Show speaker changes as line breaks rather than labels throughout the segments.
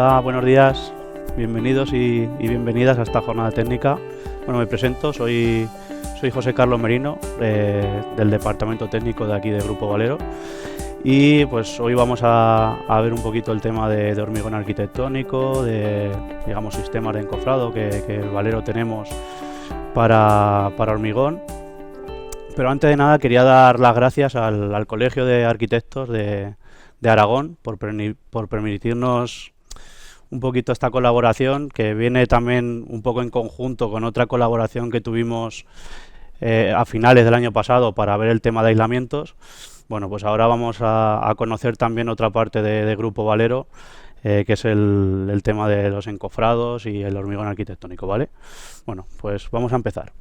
Hola, buenos días, bienvenidos y bienvenidas a esta jornada técnica. Bueno, me presento, soy José Carlos Merino, del departamento técnico de aquí de Grupo Valero, y pues hoy vamos a ver un poquito el tema de hormigón arquitectónico, de, digamos, sistemas de encofrado que el Valero tenemos para hormigón. Pero antes de nada quería dar las gracias al Colegio de Arquitectos de Aragón por permitirnos un poquito esta colaboración, que viene también un poco en conjunto con otra colaboración que tuvimos a finales del año pasado para ver el tema de aislamientos. Bueno, pues ahora vamos a conocer también otra parte de Grupo Valero, que es el tema de los encofrados y el hormigón arquitectónico, ¿vale? Bueno, pues vamos a empezar.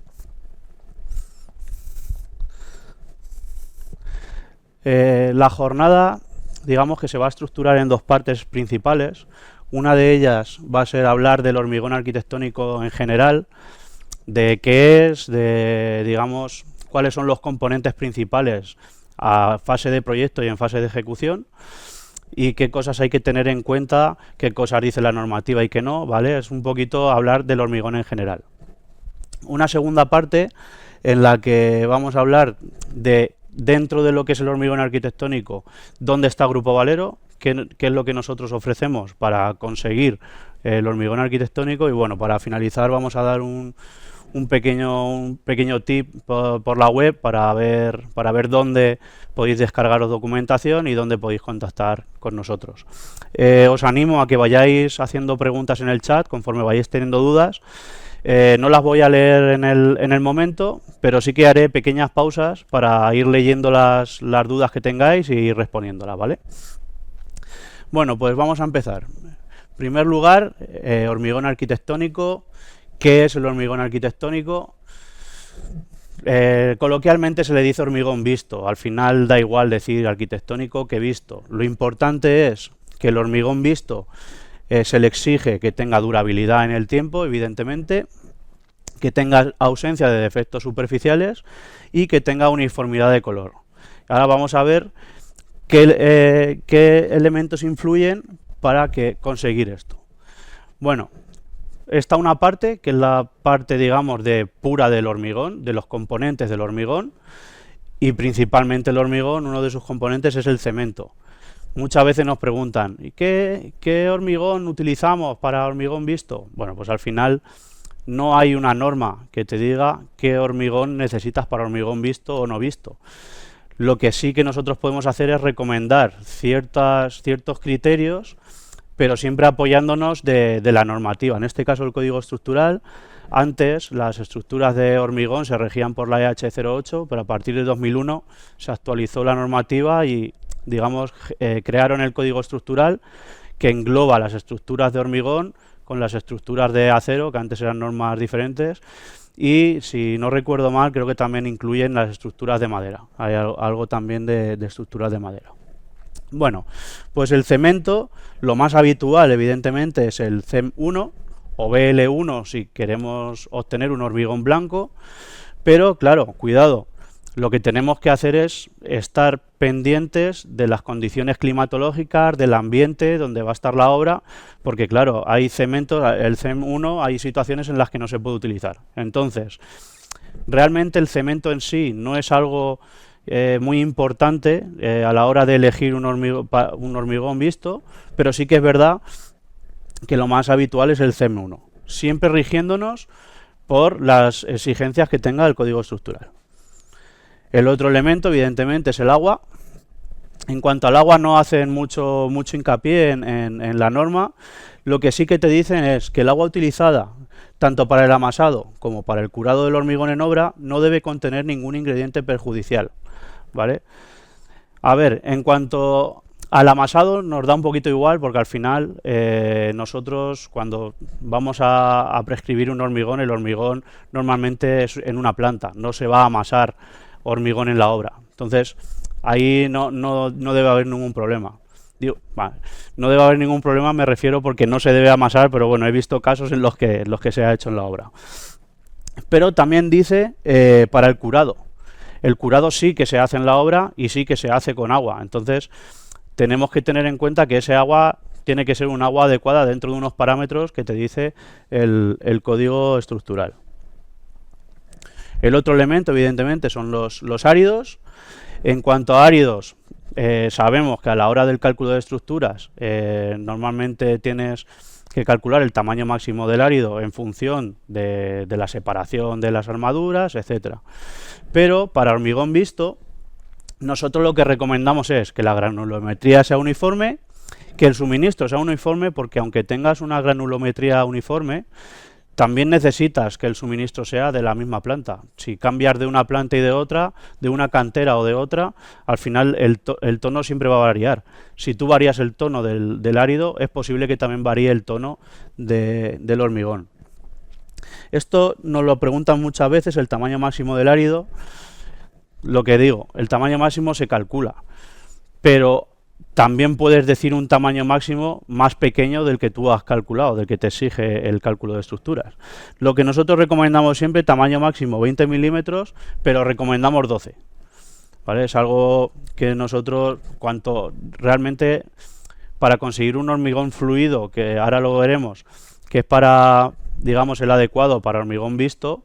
La jornada, digamos que se va a estructurar en dos partes principales. Una de ellas va a ser hablar del hormigón arquitectónico en general, de qué es, de, digamos, cuáles son los componentes principales a fase de proyecto y en fase de ejecución, y qué cosas hay que tener en cuenta, qué cosas dice la normativa y qué no, ¿vale? Es un poquito hablar del hormigón en general. Una segunda parte en la que vamos a hablar de, dentro de lo que es el hormigón arquitectónico, dónde está Grupo Valero, qué es lo que nosotros ofrecemos para conseguir el hormigón arquitectónico, y bueno, para finalizar vamos a dar un pequeño tip por la web para ver dónde podéis descargaros documentación y dónde podéis contactar con nosotros. Os animo a que vayáis haciendo preguntas en el chat conforme vayáis teniendo dudas. No las voy a leer en el momento, pero sí que haré pequeñas pausas para ir leyendo las dudas que tengáis y ir respondiéndolas, ¿vale? Bueno, pues vamos a empezar. En primer lugar, hormigón arquitectónico. ¿Qué es el hormigón arquitectónico? Coloquialmente se le dice hormigón visto. Al final da igual decir arquitectónico que visto. Lo importante es que el hormigón visto se le exige que tenga durabilidad en el tiempo, evidentemente, que tenga ausencia de defectos superficiales y que tenga uniformidad de color. Ahora vamos a ver qué elementos influyen para conseguir esto. Bueno, está una parte que es la parte, digamos, pura del hormigón, de los componentes del hormigón, y principalmente el hormigón, uno de sus componentes es el cemento. Muchas veces nos preguntan, ¿y qué hormigón utilizamos para hormigón visto? Bueno, pues al final no hay una norma que te diga qué hormigón necesitas para hormigón visto o no visto. Lo que sí que nosotros podemos hacer es recomendar ciertos criterios, pero siempre apoyándonos de la normativa. En este caso el código estructural. Antes las estructuras de hormigón se regían por la EH08, pero a partir de 2001 se actualizó la normativa y, digamos, crearon el código estructural que engloba las estructuras de hormigón con las estructuras de acero, que antes eran normas diferentes, y si no recuerdo mal creo que también incluyen las estructuras de madera. Hay algo también de estructuras de madera. Bueno, pues el cemento, lo más habitual evidentemente es el CEM 1 o BL1 si queremos obtener un hormigón blanco, pero claro, cuidado, lo que tenemos que hacer es estar pendientes de las condiciones climatológicas, del ambiente donde va a estar la obra, porque claro, hay cementos, el CEM 1 hay situaciones en las que no se puede utilizar. Entonces, realmente el cemento en sí no es algo muy importante a la hora de elegir un hormigón visto, pero sí que es verdad que lo más habitual es el CEM 1, siempre rigiéndonos por las exigencias que tenga el código estructural. El otro elemento, evidentemente, es el agua. En cuanto al agua no hacen mucho hincapié en la norma. Lo que sí que te dicen es que el agua utilizada tanto para el amasado como para el curado del hormigón en obra no debe contener ningún ingrediente perjudicial, ¿vale? A ver, en cuanto al amasado nos da un poquito igual, porque al final nosotros cuando vamos a prescribir un hormigón, el hormigón normalmente es en una planta, no se va a amasar hormigón en la obra. Entonces ahí no debe haber ningún problema. Digo, vale, no debe haber ningún problema, me refiero porque no se debe amasar, pero bueno, he visto casos en los que se ha hecho en la obra. Pero también dice para el curado. El curado sí que se hace en la obra y sí que se hace con agua. Entonces tenemos que tener en cuenta que ese agua tiene que ser un agua adecuada dentro de unos parámetros que te dice el código estructural. El otro elemento, evidentemente, son los áridos. En cuanto a áridos, sabemos que a la hora del cálculo de estructuras, normalmente tienes que calcular el tamaño máximo del árido en función de la separación de las armaduras, etcétera. Pero para hormigón visto, nosotros lo que recomendamos es que la granulometría sea uniforme, que el suministro sea uniforme, porque aunque tengas una granulometría uniforme, también necesitas que el suministro sea de la misma planta. Si cambias de una planta y de otra, de una cantera o de otra, al final el tono siempre va a variar. Si tú varías el tono del árido, es posible que también varíe el tono del hormigón. Esto nos lo preguntan muchas veces, el tamaño máximo del árido. Lo que digo, el tamaño máximo se calcula, pero también puedes decir un tamaño máximo más pequeño del que tú has calculado, del que te exige el cálculo de estructuras. Lo que nosotros recomendamos siempre, tamaño máximo 20 milímetros, pero recomendamos 12. ¿Vale? Es algo que nosotros, realmente, para conseguir un hormigón fluido, que ahora lo veremos, que es para, digamos, el adecuado para hormigón visto,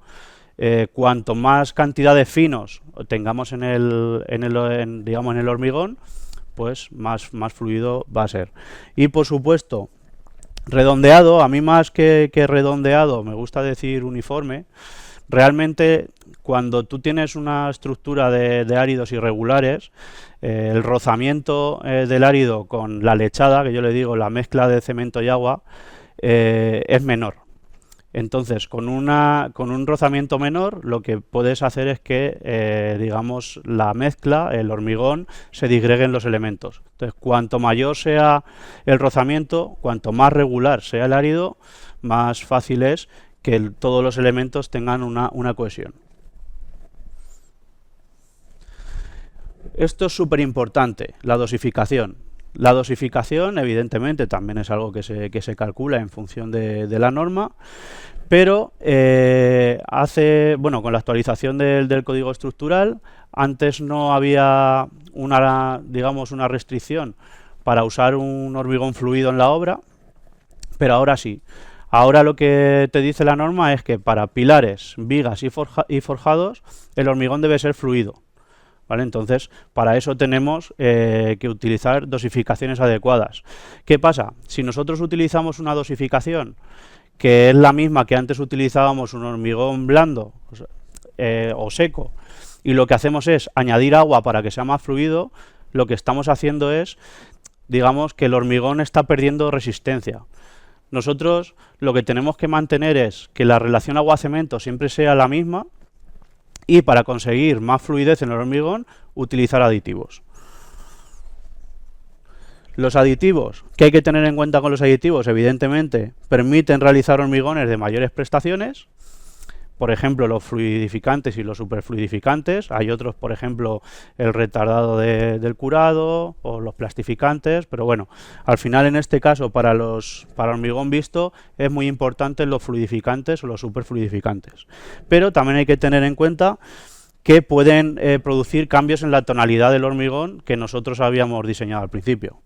cuanto más cantidad de finos tengamos en el hormigón, pues más fluido va a ser. Y por supuesto, redondeado, a mí más que redondeado, me gusta decir uniforme. Realmente, cuando tú tienes una estructura de áridos irregulares, el rozamiento del árido con la lechada, que yo le digo la mezcla de cemento y agua, es menor. Entonces, con un rozamiento menor, lo que puedes hacer es que, digamos, la mezcla, el hormigón, se disgreguen los elementos. Entonces, cuanto mayor sea el rozamiento, cuanto más regular sea el árido, más fácil es que todos los elementos tengan una cohesión. Esto es súper importante, la dosificación. La dosificación, evidentemente, también es algo que se calcula en función de la norma, pero con la actualización del código estructural, antes no había una restricción para usar un hormigón fluido en la obra, pero ahora sí. Ahora lo que te dice la norma es que para pilares, vigas y forjados, el hormigón debe ser fluido. ¿Vale? Entonces, para eso tenemos que utilizar dosificaciones adecuadas. ¿Qué pasa? Si nosotros utilizamos una dosificación que es la misma que antes utilizábamos un hormigón blando o seco, y lo que hacemos es añadir agua para que sea más fluido, lo que estamos haciendo es, digamos, que el hormigón está perdiendo resistencia. Nosotros lo que tenemos que mantener es que la relación agua-cemento siempre sea la misma, y para conseguir más fluidez en el hormigón, utilizar aditivos. Los aditivos, ¿qué hay que tener en cuenta con los aditivos? Evidentemente, permiten realizar hormigones de mayores prestaciones. Por ejemplo, los fluidificantes y los superfluidificantes. Hay otros, por ejemplo, el retardado del curado o los plastificantes. Pero bueno, al final, en este caso, para hormigón visto, es muy importante los fluidificantes o los superfluidificantes. Pero también hay que tener en cuenta que pueden producir cambios en la tonalidad del hormigón que nosotros habíamos diseñado al principio.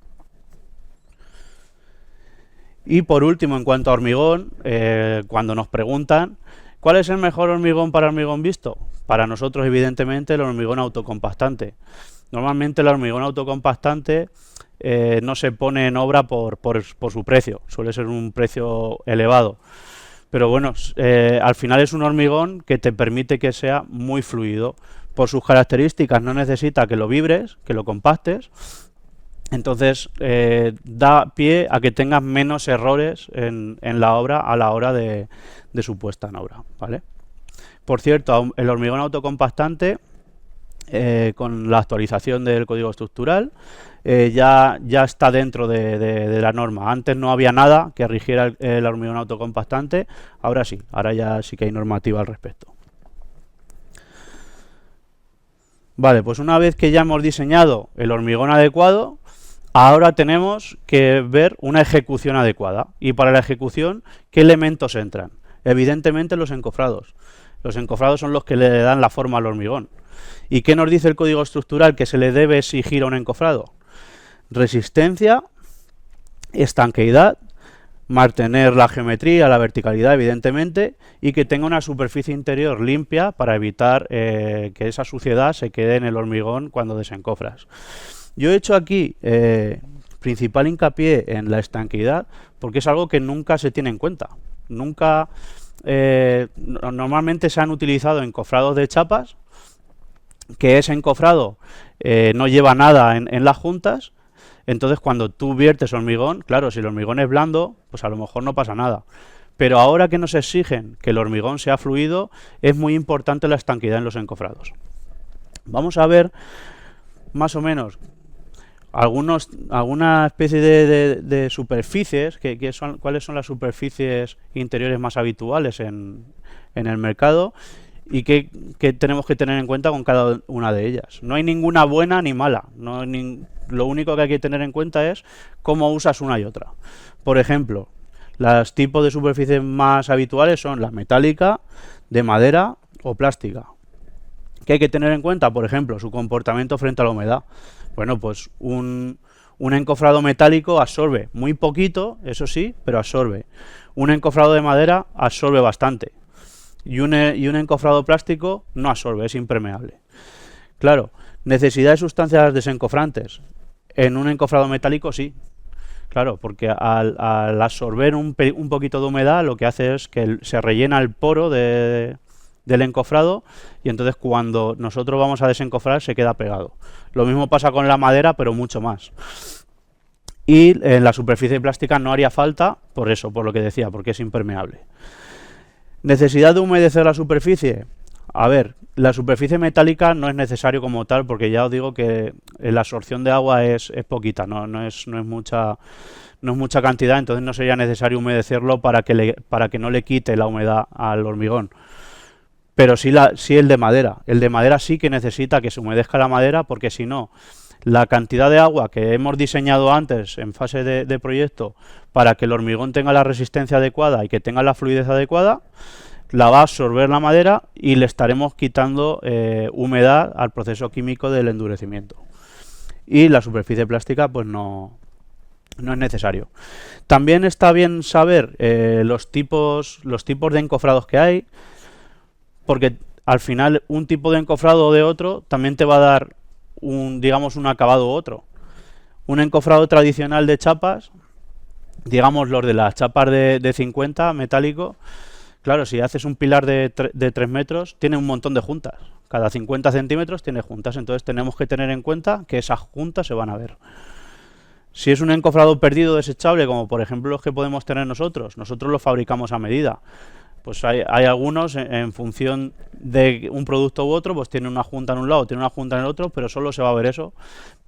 Y por último, en cuanto a hormigón, cuando nos preguntan ¿cuál es el mejor hormigón para hormigón visto? Para nosotros, evidentemente, el hormigón autocompactante. Normalmente el hormigón autocompactante no se pone en obra por su precio, suele ser un precio elevado. Pero bueno, al final es un hormigón que te permite que sea muy fluido. Por sus características no necesita que lo vibres, que lo compactes. Entonces da pie a que tengas menos errores en la obra a la hora de su puesta en obra, ¿vale? Por cierto, el hormigón autocompactante, con la actualización del código estructural, ya está dentro de la norma. Antes no había nada que rigiera el hormigón autocompactante, ahora sí, ahora ya sí que hay normativa al respecto. Vale, pues una vez que ya hemos diseñado el hormigón adecuado, ahora tenemos que ver una ejecución adecuada. Y para la ejecución, ¿qué elementos entran? Evidentemente los encofrados. Los encofrados son los que le dan la forma al hormigón. ¿Y qué nos dice el código estructural que se le debe exigir a un encofrado? Resistencia, estanqueidad, mantener la geometría, la verticalidad evidentemente, y que tenga una superficie interior limpia para evitar que esa suciedad se quede en el hormigón cuando desencofras. Yo he hecho aquí principal hincapié en la estanqueidad porque es algo que nunca se tiene en cuenta. Nunca, normalmente se han utilizado encofrados de chapas, que ese encofrado no lleva nada en las juntas. Entonces cuando tú viertes hormigón, claro, si el hormigón es blando, pues a lo mejor no pasa nada. Pero ahora que nos exigen que el hormigón sea fluido, es muy importante la estanqueidad en los encofrados. Vamos a ver más o menos alguna especie de superficies, cuáles son las superficies interiores más habituales en el mercado y qué tenemos que tener en cuenta con cada una de ellas. No hay ninguna buena ni mala, lo único que hay que tener en cuenta es cómo usas una y otra. Por ejemplo, los tipos de superficies más habituales son la metálica, de madera o plástica. ¿Qué hay que tener en cuenta? Por ejemplo, su comportamiento frente a la humedad. Bueno, pues un encofrado metálico absorbe muy poquito, eso sí, pero absorbe. Un encofrado de madera absorbe bastante. Y un encofrado plástico no absorbe, es impermeable. Claro, necesidad de sustancias desencofrantes. En un encofrado metálico sí. Claro, porque al absorber un poquito de humedad, lo que hace es que se rellena el poro del encofrado y entonces cuando nosotros vamos a desencofrar se queda pegado. Lo mismo pasa con la madera, pero mucho más. Y en la superficie plástica no haría falta por eso, por lo que decía, porque es impermeable. ¿Necesidad de humedecer la superficie? A ver, la superficie metálica no es necesario como tal, porque ya os digo que la absorción de agua es poquita, no es mucha cantidad, entonces no sería necesario humedecerlo para que no le quite la humedad al hormigón. Pero sí el de madera. El de madera sí que necesita que se humedezca la madera, porque si no, la cantidad de agua que hemos diseñado antes en fase de proyecto para que el hormigón tenga la resistencia adecuada y que tenga la fluidez adecuada, la va a absorber la madera y le estaremos quitando humedad al proceso químico del endurecimiento. Y la superficie plástica pues no es necesario. También está bien saber los tipos de encofrados que hay, porque al final un tipo de encofrado o de otro también te va a dar un acabado u otro. Un encofrado tradicional de chapas, digamos los de las chapas de 50 metálico, claro, si haces un pilar de 3 metros, tiene un montón de juntas. Cada 50 centímetros tiene juntas, entonces tenemos que tener en cuenta que esas juntas se van a ver. Si es un encofrado perdido desechable, como por ejemplo los que podemos tener nosotros los fabricamos a medida. Pues hay algunos, en función de un producto u otro, pues tiene una junta en un lado, tiene una junta en el otro, pero solo se va a ver eso.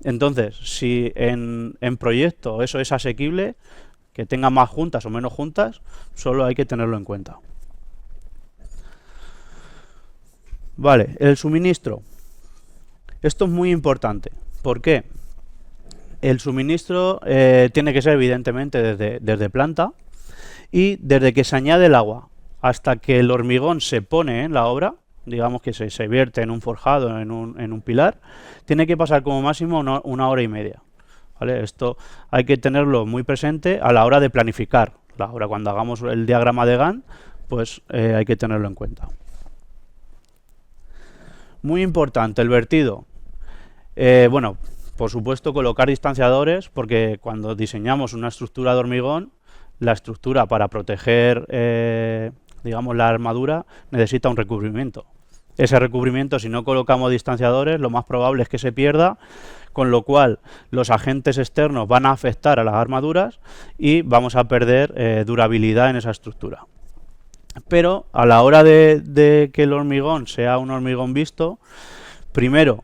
Entonces, si en proyecto eso es asequible, que tenga más juntas o menos juntas, solo hay que tenerlo en cuenta. Vale, el suministro. Esto es muy importante. ¿Por qué? El suministro tiene que ser evidentemente desde planta y desde que se añade el agua hasta que el hormigón se pone en la obra, digamos que se vierte en un forjado, en un pilar, tiene que pasar como máximo una hora y media. ¿Vale? Esto hay que tenerlo muy presente a la hora de planificar la obra. Cuando hagamos el diagrama de Gantt, pues hay que tenerlo en cuenta. Muy importante, el vertido. Bueno, por supuesto colocar distanciadores, porque cuando diseñamos una estructura de hormigón, la estructura para proteger digamos la armadura necesita un recubrimiento. Ese recubrimiento, si no colocamos distanciadores, lo más probable es que se pierda, con lo cual los agentes externos van a afectar a las armaduras y vamos a perder durabilidad en esa estructura. Pero a la hora de que el hormigón sea un hormigón visto, primero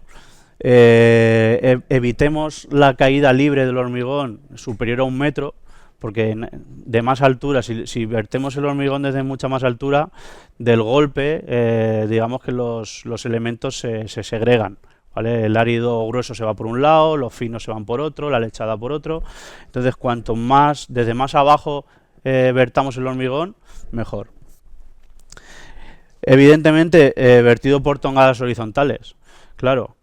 evitemos la caída libre del hormigón superior a 1 metro, porque de más altura, si vertemos el hormigón desde mucha más altura, del golpe, digamos que los elementos se segregan, ¿vale? El árido grueso se va por un lado, los finos se van por otro, la lechada por otro. Entonces, cuanto más, desde más abajo vertamos el hormigón, mejor. Evidentemente, vertido por tongadas horizontales. Claro,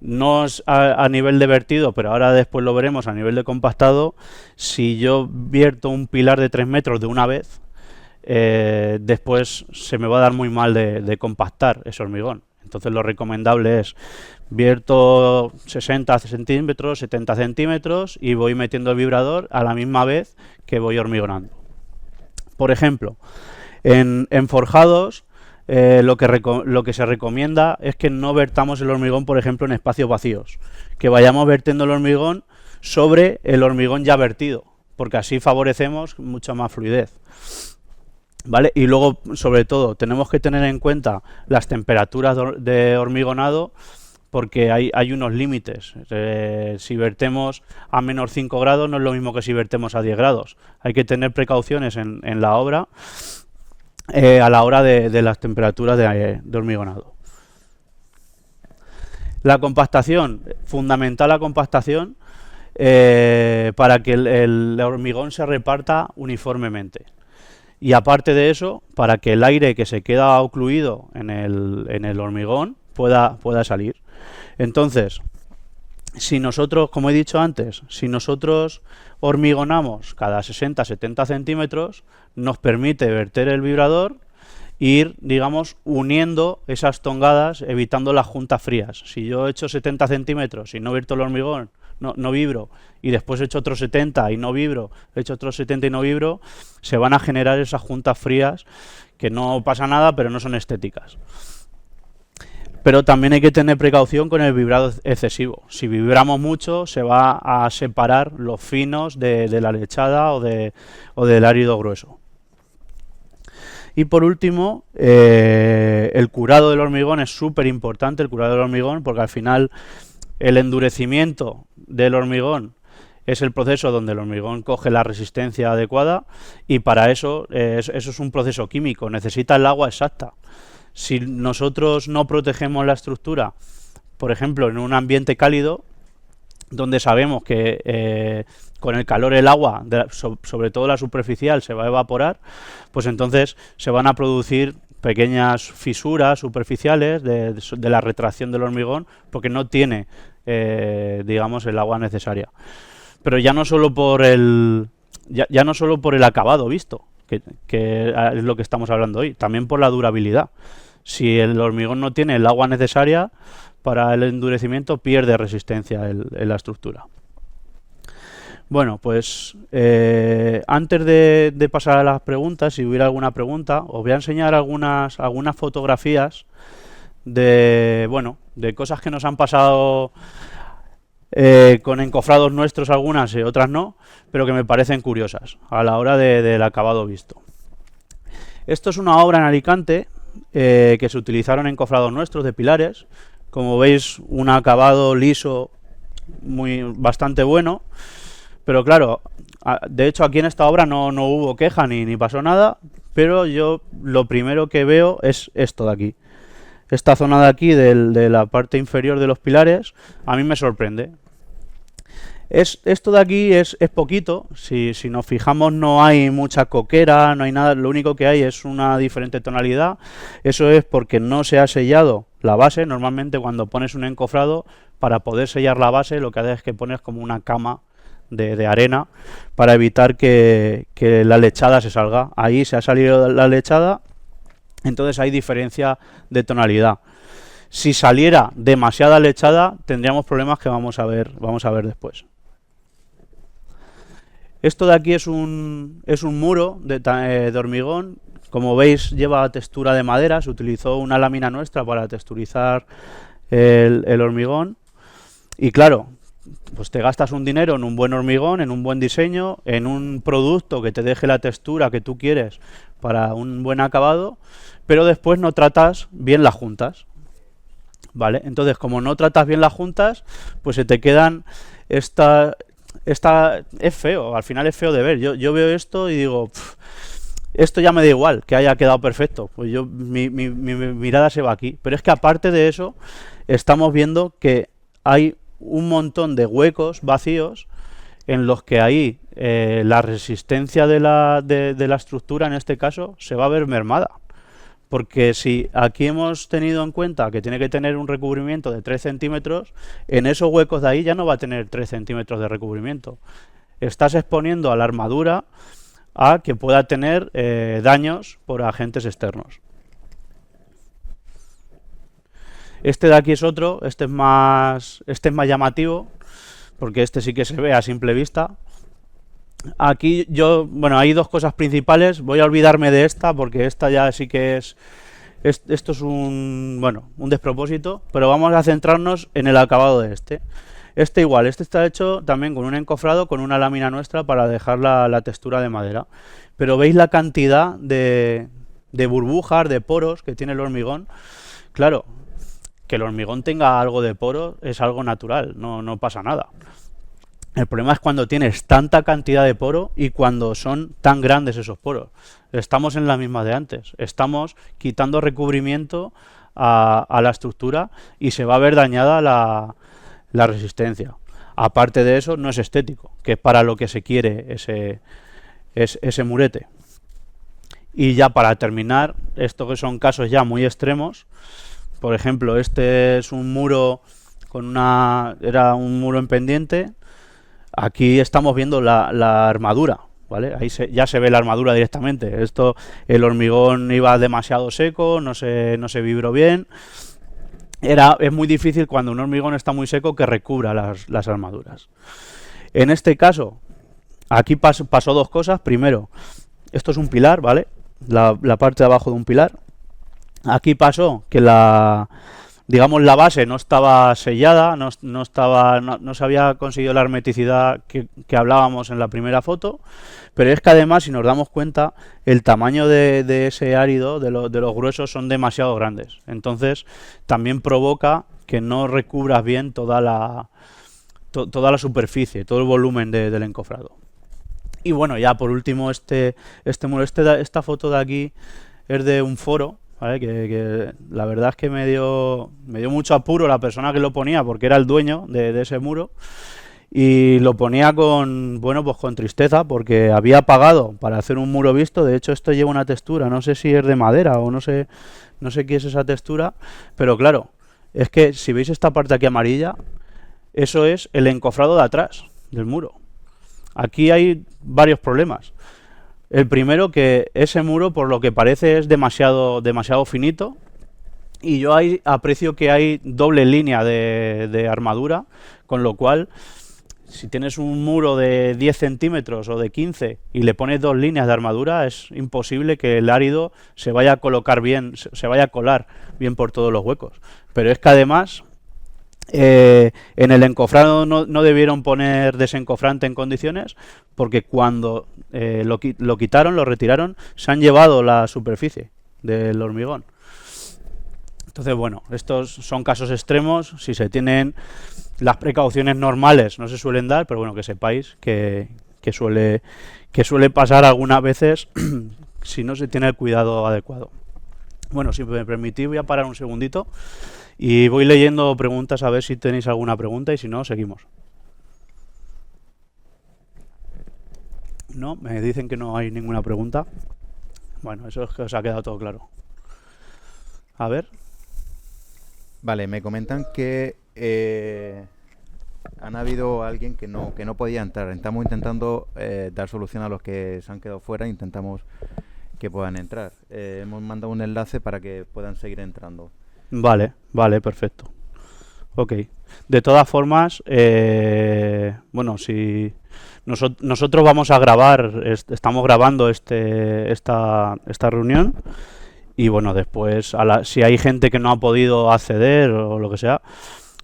No es a nivel de vertido, pero ahora después lo veremos a nivel de compactado. Si yo vierto un pilar de 3 metros de una vez, después se me va a dar muy mal de compactar ese hormigón. Entonces lo recomendable es vierto 60 centímetros, 70 centímetros y voy metiendo el vibrador a la misma vez que voy hormigonando. Por ejemplo, en forjados lo que se recomienda es que no vertamos el hormigón, por ejemplo, en espacios vacíos, que vayamos vertiendo el hormigón sobre el hormigón ya vertido, porque así favorecemos mucha más fluidez. ¿Vale? Y luego, sobre todo, tenemos que tener en cuenta las temperaturas de hormigonado, porque hay unos límites. Si vertemos a menos 5 grados no es lo mismo que si vertemos a 10 grados. Hay que tener precauciones en la obra a la hora de las temperaturas de hormigonado. La compactación, fundamental la compactación para que el hormigón se reparta uniformemente. Y aparte de eso, para que el aire que se queda ocluido en el hormigón pueda salir. Entonces, si nosotros, como he dicho antes, si nosotros hormigonamos cada 60-70 centímetros, nos permite verter el vibrador e ir, digamos, uniendo esas tongadas, evitando las juntas frías. Si yo he hecho 70 centímetros y no vierto el hormigón, no vibro, y después he hecho otros 70 y no vibro, he hecho otros 70 y no vibro, se van a generar esas juntas frías que no pasa nada, pero no son estéticas. Pero también hay que tener precaución con el vibrado excesivo. Si vibramos mucho, se va a separar los finos de la lechada o del árido grueso. Y por último, el curado del hormigón es súper importante, el curado del hormigón, porque al final el endurecimiento del hormigón es el proceso donde el hormigón coge la resistencia adecuada, y para eso es un proceso químico, necesita el agua exacta. Si nosotros no protegemos la estructura, por ejemplo, en un ambiente cálido, donde sabemos que con el calor el agua, sobre todo la superficial, se va a evaporar, pues entonces se van a producir pequeñas fisuras superficiales de la retracción del hormigón, porque no tiene, digamos, el agua necesaria. Pero ya no solo por ya no solo por el acabado visto, que es lo que estamos hablando hoy, también por la durabilidad. Si el hormigón no tiene el agua necesaria para el endurecimiento, pierde resistencia en la estructura. Bueno, pues antes de pasar a las preguntas, si hubiera alguna pregunta, os voy a enseñar algunas fotografías de cosas que nos han pasado con encofrados nuestros, algunas y otras no, pero que me parecen curiosas a la hora del acabado visto. Esto es una obra en Alicante que se utilizaron encofrados nuestros de pilares. Como veis, un acabado liso bastante bueno, pero claro, de hecho aquí en esta obra no hubo queja ni pasó nada, pero yo lo primero que veo es esto de aquí. Esta zona de aquí, de la parte inferior de los pilares, a mí me sorprende. Esto de aquí es poquito, si nos fijamos no hay mucha coquera, no hay nada, lo único que hay es una diferente tonalidad. Eso es porque no se ha sellado la base. Normalmente cuando pones un encofrado, para poder sellar la base, lo que haces es que pones como una cama de arena para evitar que la lechada se salga. Ahí se ha salido la lechada, entonces hay diferencia de tonalidad. Si saliera demasiada lechada, tendríamos problemas que vamos a ver después. Esto de aquí es un muro de hormigón. Como veis, lleva textura de madera. Se utilizó una lámina nuestra para texturizar el hormigón. Y claro, pues te gastas un dinero en un buen hormigón, en un buen diseño, en un producto que te deje la textura que tú quieres para un buen acabado, pero después no tratas bien las juntas. ¿Vale? Entonces, como no tratas bien las juntas, pues se te quedan es feo, al final es feo de ver. Yo veo esto y digo, esto ya me da igual, que haya quedado perfecto. Pues mi mirada se va aquí. Pero es que aparte de eso, estamos viendo que hay un montón de huecos vacíos en los que ahí la resistencia de la estructura, en este caso, se va a ver mermada. Porque si aquí hemos tenido en cuenta que tiene que tener un recubrimiento de 3 centímetros, en esos huecos de ahí ya no va a tener 3 centímetros de recubrimiento. Estás exponiendo a la armadura a que pueda tener daños por agentes externos. Este de aquí es otro, este es más llamativo, porque este sí que se ve a simple vista. Aquí bueno, hay dos cosas principales. Voy a olvidarme de esta porque esta ya sí que esto es un despropósito, pero vamos a centrarnos en el acabado de este. Este igual, este está hecho también con un encofrado, con una lámina nuestra para dejar la textura de madera. Pero veis la cantidad de burbujas, de poros que tiene el hormigón. Claro, que el hormigón tenga algo de poro es algo natural, no pasa nada. El problema es cuando tienes tanta cantidad de poro y cuando son tan grandes esos poros. Estamos en la misma de antes. Estamos quitando recubrimiento a la estructura y se va a ver dañada la resistencia. Aparte de eso, no es estético, que es para lo que se quiere ese murete. Y ya para terminar, esto que son casos ya muy extremos. Por ejemplo, este es un muro era un muro en pendiente. Aquí estamos viendo la armadura, ¿vale? Ahí ya se ve la armadura directamente. El hormigón iba demasiado seco, no se vibró bien. Es muy difícil cuando un hormigón está muy seco que recubra las armaduras. En este caso, aquí pasó dos cosas. Primero, esto es un pilar, ¿vale? La parte de abajo de un pilar. Aquí pasó que digamos la base no estaba sellada, no se había conseguido la hermeticidad que hablábamos en la primera foto, pero es que además, si nos damos cuenta, el tamaño de ese árido, de los gruesos, son demasiado grandes. Entonces, también provoca que no recubras bien toda la superficie, todo el volumen del encofrado. Y bueno, ya por último, esta foto de aquí es de un foro, ¿vale? Que la verdad es que me dio mucho apuro la persona que lo ponía, porque era el dueño de ese muro, y lo ponía con tristeza, porque había pagado para hacer un muro visto. De hecho, esto lleva una textura, no sé si es de madera o no sé qué es esa textura, pero claro, es que si veis esta parte aquí amarilla, eso es el encofrado de atrás del muro. Aquí hay varios problemas. El primero, que ese muro, por lo que parece, es demasiado finito, y yo ahí aprecio que hay doble línea de armadura, con lo cual, si tienes un muro de 10 centímetros o de 15 y le pones dos líneas de armadura, es imposible que el árido se vaya a colocar bien, se vaya a colar bien por todos los huecos. Pero es que además, en el encofrado no debieron poner desencofrante en condiciones, porque cuando lo quitaron, lo retiraron, se han llevado la superficie del hormigón. Entonces, bueno, estos son casos extremos. Si se tienen las precauciones normales, no se suelen dar, pero bueno, que sepáis que suele pasar algunas veces si no se tiene el cuidado adecuado. Bueno, si me permitís, voy a parar un segundito y voy leyendo preguntas a ver si tenéis alguna pregunta, y si no, seguimos. No, me dicen que no hay ninguna pregunta. Bueno, eso es que os ha quedado todo claro. A ver.
Vale, me comentan que han habido alguien que no podía entrar. Estamos intentando dar solución a los que se han quedado fuera. Intentamos que puedan entrar. Hemos mandado un enlace para que puedan seguir entrando.
Vale, perfecto. Ok. De todas formas, bueno, si nosotros vamos a grabar, estamos grabando esta reunión, y bueno, después, si hay gente que no ha podido acceder o lo que sea,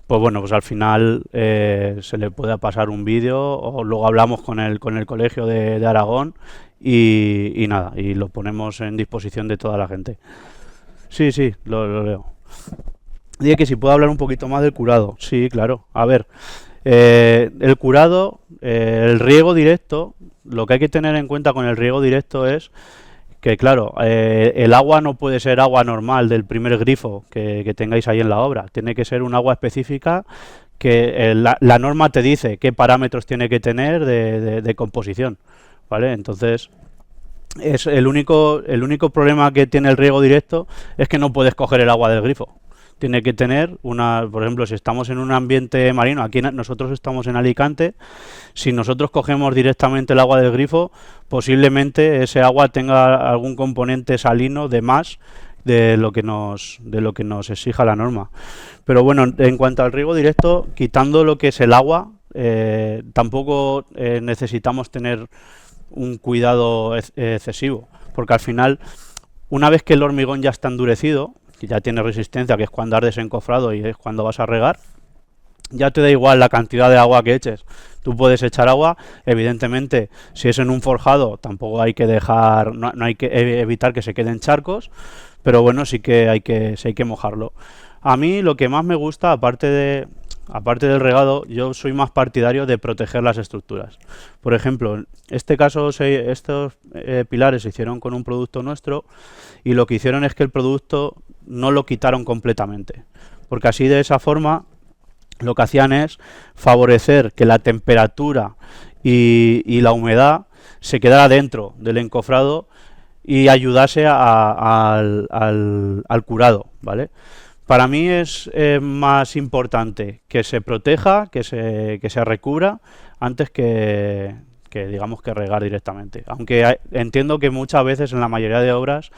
pues bueno, pues al final se le puede pasar un vídeo, o luego hablamos con el colegio de Aragón y nada, y lo ponemos en disposición de toda la gente. Sí, lo leo. Dije que si puedo hablar un poquito más del curado. Sí, claro. A ver, el curado, el riego directo, lo que hay que tener en cuenta con el riego directo es que, claro, el agua no puede ser agua normal del primer grifo que tengáis ahí en la obra. Tiene que ser un agua específica que la norma te dice qué parámetros tiene que tener de composición, ¿vale? Entonces, es el único problema que tiene el riego directo es que no puedes coger el agua del grifo. Tiene que tener una, por ejemplo, si estamos en un ambiente marino, aquí nosotros estamos en Alicante, si nosotros cogemos directamente el agua del grifo, posiblemente ese agua tenga algún componente salino de más de lo que nos exija la norma. Pero bueno, en cuanto al riego directo, quitando lo que es el agua, tampoco necesitamos tener un cuidado excesivo, porque al final, una vez que el hormigón ya está endurecido, que ya tiene resistencia, que es cuando has desencofrado y es cuando vas a regar, ya te da igual la cantidad de agua que eches. Tú puedes echar agua, evidentemente, si es en un forjado, tampoco hay que dejar, no hay que evitar que se queden charcos, pero bueno, sí hay que mojarlo. A mí lo que más me gusta, aparte del regado, yo soy más partidario de proteger las estructuras. Por ejemplo, en este caso, estos pilares se hicieron con un producto nuestro y lo que hicieron es que el producto no lo quitaron completamente, porque así de esa forma lo que hacían es favorecer que la temperatura y la humedad se quedara dentro del encofrado y ayudase al curado, ¿vale? Para mí es más importante que se proteja, que se recubra, antes que digamos que regar directamente. Aunque entiendo que muchas veces en la mayoría de obras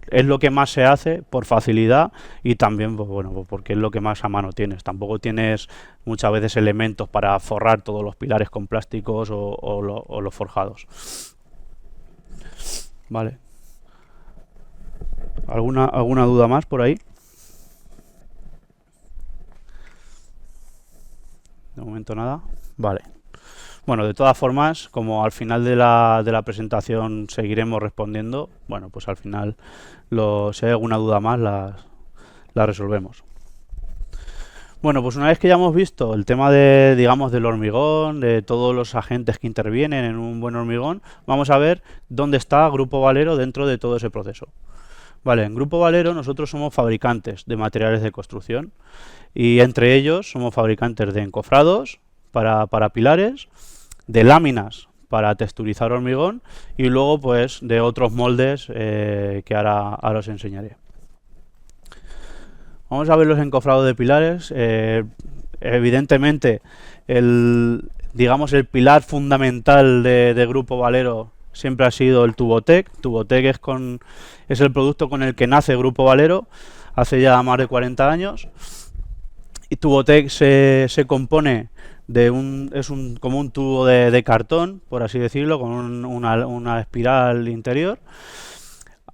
es lo que más se hace por facilidad y también, pues bueno, porque es lo que más a mano tienes. Tampoco tienes muchas veces elementos para forrar todos los pilares con plásticos o los forjados. Vale. ¿Alguna duda más por ahí? De momento nada. Vale. Bueno, de todas formas, como al final de la presentación seguiremos respondiendo, bueno, pues al final, si hay alguna duda más, la resolvemos. Bueno, pues una vez que ya hemos visto el tema digamos, del hormigón, de todos los agentes que intervienen en un buen hormigón, vamos a ver dónde está Grupo Valero dentro de todo ese proceso. Vale, en Grupo Valero nosotros somos fabricantes de materiales de construcción y entre ellos somos fabricantes de encofrados para pilares, de láminas para texturizar hormigón y luego pues de otros moldes que ahora os enseñaré. Vamos a ver los encofrados de pilares. Evidentemente digamos el pilar fundamental de Grupo Valero siempre ha sido el Tubotec. Tubotec es el producto con el que nace Grupo Valero hace ya más de 40 años. Y Tubotec se compone como un tubo de cartón, por así decirlo, con una espiral interior.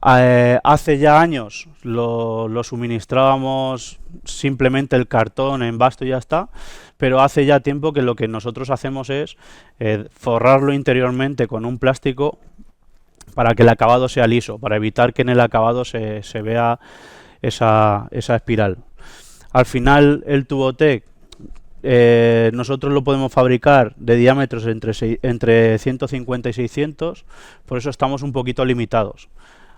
Hace ya años lo suministrábamos simplemente el cartón en basto y ya está, pero hace ya tiempo que lo que nosotros hacemos es forrarlo interiormente con un plástico para que el acabado sea liso, para evitar que en el acabado se vea esa espiral. Al final el Tubotec nosotros lo podemos fabricar de diámetros entre 150 y 600, por eso estamos un poquito limitados.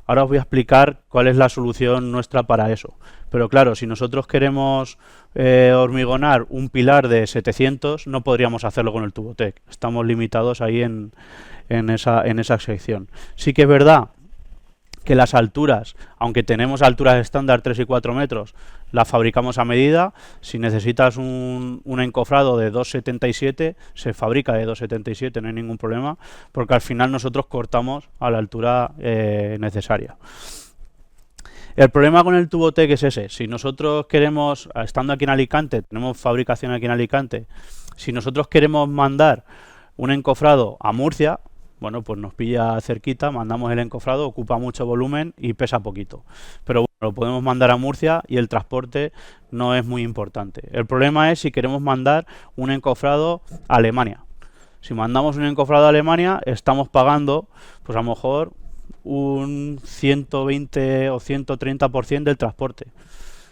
Ahora os voy a explicar cuál es la solución nuestra para eso. Pero claro, si nosotros queremos hormigonar un pilar de 700, no podríamos hacerlo con el Tubotec. Estamos limitados ahí en esa sección. Sí que es verdad que las alturas, aunque tenemos alturas estándar 3 y 4 metros, las fabricamos a medida. Si necesitas un encofrado de 2,77, se fabrica de 2,77, no hay ningún problema, porque al final nosotros cortamos a la altura necesaria. El problema con el Tubotec es ese. Si nosotros queremos, estando aquí en Alicante, tenemos fabricación aquí en Alicante, si nosotros queremos mandar un encofrado a Murcia, bueno, pues nos pilla cerquita, mandamos el encofrado, ocupa mucho volumen y pesa poquito. Pero bueno, lo podemos mandar a Murcia y el transporte no es muy importante. El problema es si queremos mandar un encofrado a Alemania. Si mandamos un encofrado a Alemania, estamos pagando, pues a lo mejor un 120 o 130% del transporte.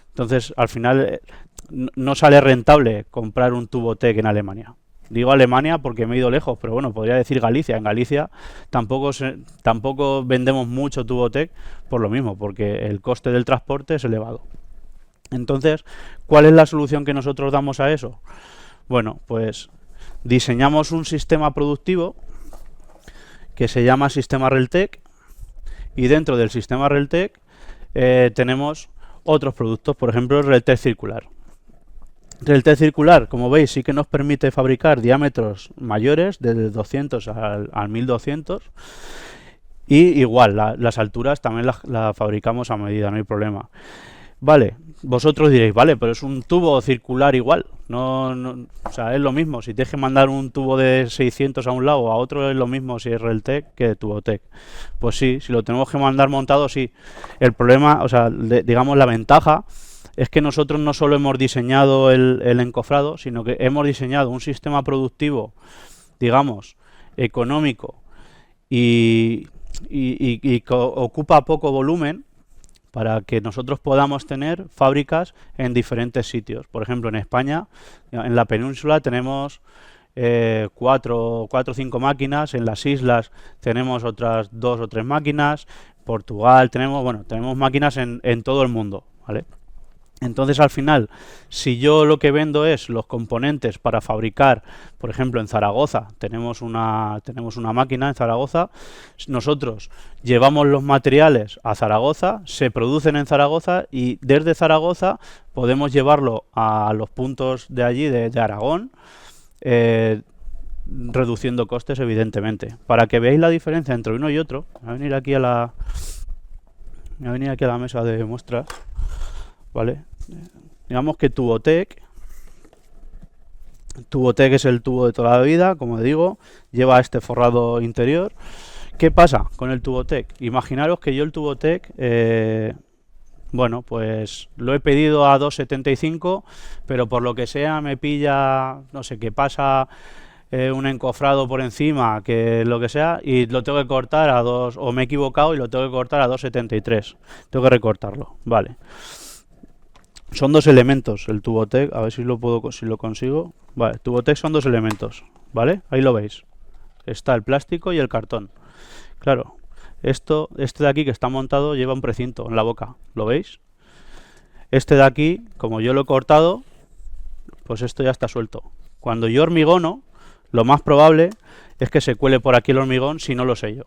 Entonces, al final, no sale rentable comprar un Tubotec en Alemania. Digo Alemania porque me he ido lejos, pero bueno, podría decir Galicia. En Galicia tampoco vendemos mucho Tubotec por lo mismo, porque el coste del transporte es elevado. Entonces, ¿cuál es la solución que nosotros damos a eso? Bueno, pues diseñamos un sistema productivo que se llama Sistema Reltec, Y dentro del sistema Realtec tenemos otros productos, por ejemplo el Realtec circular. Realtec circular, como veis, sí que nos permite fabricar diámetros mayores, desde 200 al 1200. Y igual, las alturas también las fabricamos a medida, no hay problema. Vale, vosotros diréis, vale, pero es un tubo circular igual. O sea, es lo mismo. Si tienes que mandar un tubo de 600 a un lado o a otro, es lo mismo si es Realtec que Tubotec. Pues sí, si lo tenemos que mandar montado, sí. El problema, o sea, digamos, la ventaja es que nosotros no solo hemos diseñado el encofrado, sino que hemos diseñado un sistema productivo, digamos, económico y que ocupa poco volumen, para que nosotros podamos tener fábricas en diferentes sitios. Por ejemplo, en España, en la península tenemos 4 o 5 máquinas, en las islas tenemos otras 2 o 3 máquinas, Portugal tenemos máquinas en todo el mundo, ¿vale? Entonces, al final, si yo lo que vendo es los componentes para fabricar, por ejemplo, en Zaragoza, tenemos una máquina en Zaragoza, nosotros llevamos los materiales a Zaragoza, se producen en Zaragoza y desde Zaragoza podemos llevarlo a los puntos de allí, de Aragón, reduciendo costes, evidentemente. Para que veáis la diferencia entre uno y otro, voy a venir aquí a la mesa de muestras, ¿vale? Digamos que Tubotec es el tubo de toda la vida, como digo, lleva este forrado interior. ¿Qué pasa con el Tubotec? Imaginaros que yo el Tubotec, bueno, pues lo he pedido a 2,75, pero por lo que sea me pilla, no sé, que pasa un encofrado por encima, que lo que sea, y lo tengo que cortar a 2, o me he equivocado y lo tengo que cortar a 2,73. Tengo que recortarlo, vale. Son 2 elementos el Tubotec, a ver si lo consigo. Vale, Tubotec son 2 elementos, ¿vale? Ahí lo veis. Está el plástico y el cartón. Claro, este de aquí que está montado lleva un precinto en la boca, ¿lo veis? Este de aquí, como yo lo he cortado, pues esto ya está suelto. Cuando yo hormigono, lo más probable es que se cuele por aquí el hormigón si no lo sello.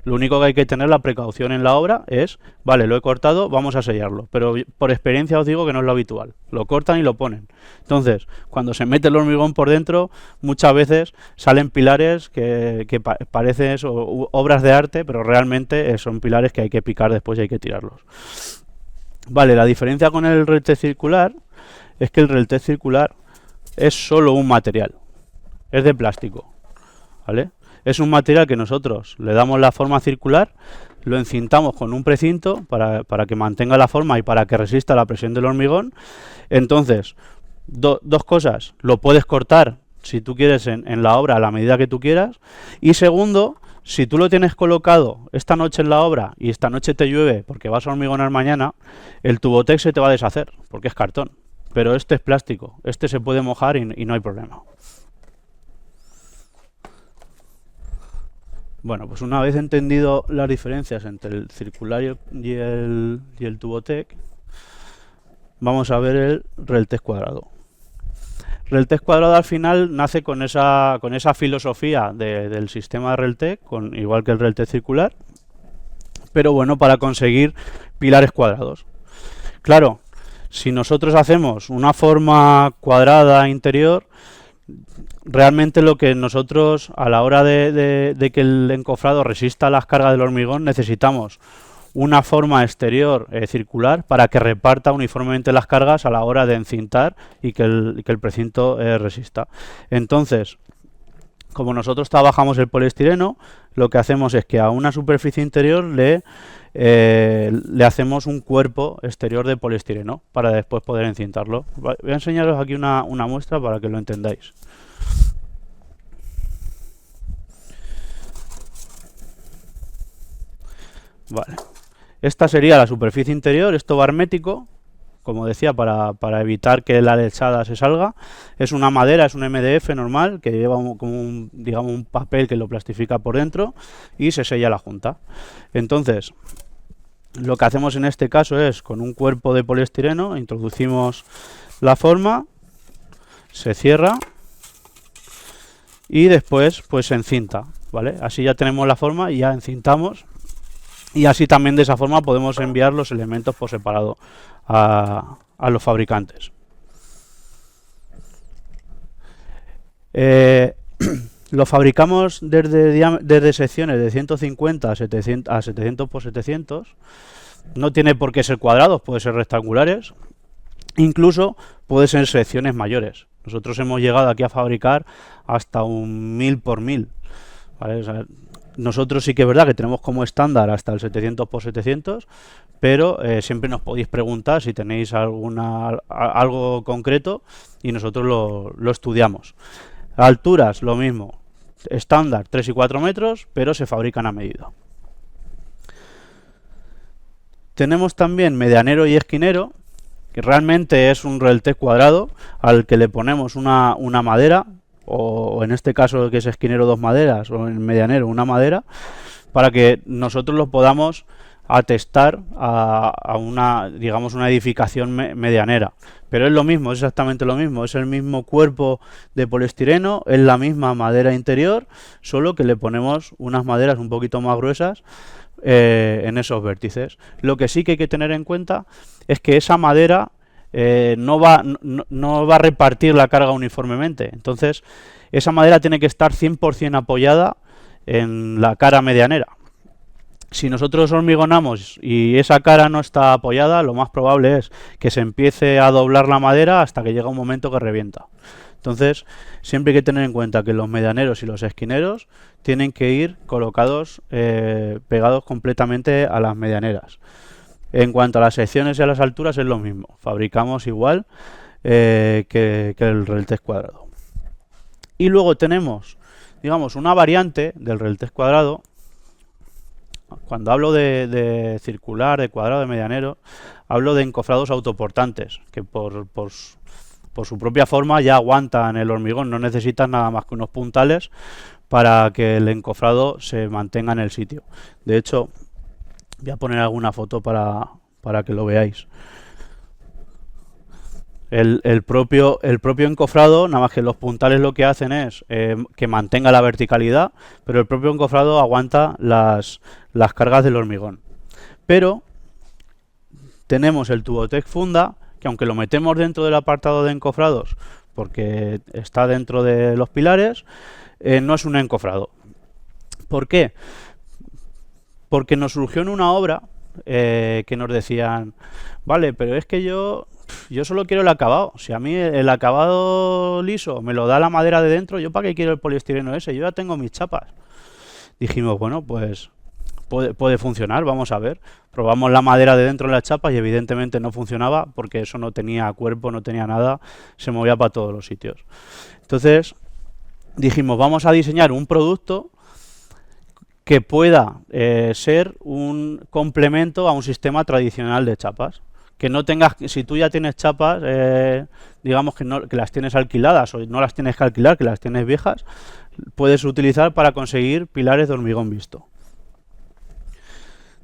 Lo único que hay que tener la precaución en la obra es, vale, lo he cortado, vamos a sellarlo. Pero por experiencia os digo que no es lo habitual. Lo cortan y lo ponen. Entonces, cuando se mete el hormigón por dentro, muchas veces salen pilares que parecen obras de arte, pero realmente son pilares que hay que picar después y hay que tirarlos. Vale, la diferencia con el Realtec circular es que el Realtec circular es solo un material. Es de plástico, ¿vale? Es un material que nosotros le damos la forma circular, lo encintamos con un precinto para que mantenga la forma y para que resista la presión del hormigón. Entonces, dos cosas, lo puedes cortar si tú quieres en la obra a la medida que tú quieras. Y segundo, si tú lo tienes colocado esta noche en la obra y esta noche te llueve porque vas a hormigonar mañana, el Tubotec se te va a deshacer porque es cartón. Pero este es plástico, este se puede mojar y no hay problema. Bueno, pues una vez entendido las diferencias entre el circular y el Tubotec, vamos a ver el Realtec cuadrado. Realtec cuadrado al final nace con esa filosofía del sistema de Realtec, igual que el Realtec circular, pero bueno, para conseguir pilares cuadrados. Claro, si nosotros hacemos una forma cuadrada interior, realmente lo que nosotros, a la hora de que el encofrado resista las cargas del hormigón, necesitamos una forma exterior circular para que reparta uniformemente las cargas a la hora de encintar y que el precinto resista. Entonces, como nosotros trabajamos el poliestireno, lo que hacemos es que a una superficie interior le hacemos un cuerpo exterior de poliestireno para después poder encintarlo. Voy a enseñaros aquí una muestra para que lo entendáis. Vale. Esta sería la superficie interior, esto va hermético, como decía, para evitar que la lechada se salga. Es una madera, es un MDF normal, que lleva digamos un papel que lo plastifica por dentro y se sella la junta. Entonces, lo que hacemos en este caso es, con un cuerpo de poliestireno, introducimos la forma, se cierra y después pues se encinta, ¿vale? Así ya tenemos la forma y ya encintamos. y así también de esa forma podemos enviar los elementos por separado a los fabricantes. Lo fabricamos desde secciones de 150 a 700 por 700. No tiene por qué ser cuadrados, puede ser rectangulares. Incluso puede ser secciones mayores. Nosotros hemos llegado aquí a fabricar hasta un 1000 por 1000. ¿Vale? O sea, nosotros sí que es verdad que tenemos como estándar hasta el 700 por 700, pero siempre nos podéis preguntar si tenéis algo concreto y nosotros lo estudiamos. Alturas, lo mismo. Estándar 3 y 4 metros, pero se fabrican a medida. Tenemos también medianero y esquinero, que realmente es un Realtec cuadrado al que le ponemos una madera, o en este caso que es esquinero 2 maderas, o en medianero una madera, para que nosotros lo podamos atestar a una, digamos, una edificación medianera. Pero es lo mismo, es exactamente lo mismo, es el mismo cuerpo de poliestireno, es la misma madera interior, solo que le ponemos unas maderas un poquito más gruesas en esos vértices. Lo que sí que hay que tener en cuenta es que esa madera no va a repartir la carga uniformemente. Entonces, esa madera tiene que estar 100% apoyada en la cara medianera. Si nosotros hormigonamos y esa cara no está apoyada, lo más probable es que se empiece a doblar la madera hasta que llega un momento que revienta. Entonces, siempre hay que tener en cuenta que los medianeros y los esquineros tienen que ir colocados, pegados completamente a las medianeras. En cuanto a las secciones y a las alturas es lo mismo, fabricamos igual que el Realtec cuadrado. Y luego tenemos, digamos, una variante del Realtec cuadrado. Cuando hablo de circular, de cuadrado, de medianero, hablo de encofrados autoportantes, que por su propia forma ya aguantan el hormigón, no necesitan nada más que unos puntales para que el encofrado se mantenga en el sitio. De hecho, voy a poner alguna foto para que lo veáis. El propio encofrado, nada más que los puntales lo que hacen es que mantenga la verticalidad, pero el propio encofrado aguanta las cargas del hormigón. Pero tenemos el Tubotec Funda, que aunque lo metemos dentro del apartado de encofrados, porque está dentro de los pilares, no es un encofrado. ¿Por qué? Porque nos surgió en una obra que nos decían, vale, pero es que yo solo quiero el acabado. Si a mí el acabado liso me lo da la madera de dentro, ¿yo para qué quiero el poliestireno ese? Yo ya tengo mis chapas. Dijimos, bueno, pues puede funcionar, vamos a ver. Probamos la madera de dentro de las chapas y evidentemente no funcionaba porque eso no tenía cuerpo, no tenía nada, se movía para todos los sitios. Entonces dijimos, vamos a diseñar un producto que pueda ser un complemento a un sistema tradicional de chapas. Que no tengas, si tú ya tienes chapas, digamos que las tienes alquiladas o no las tienes que alquilar, que las tienes viejas, puedes utilizar para conseguir pilares de hormigón visto.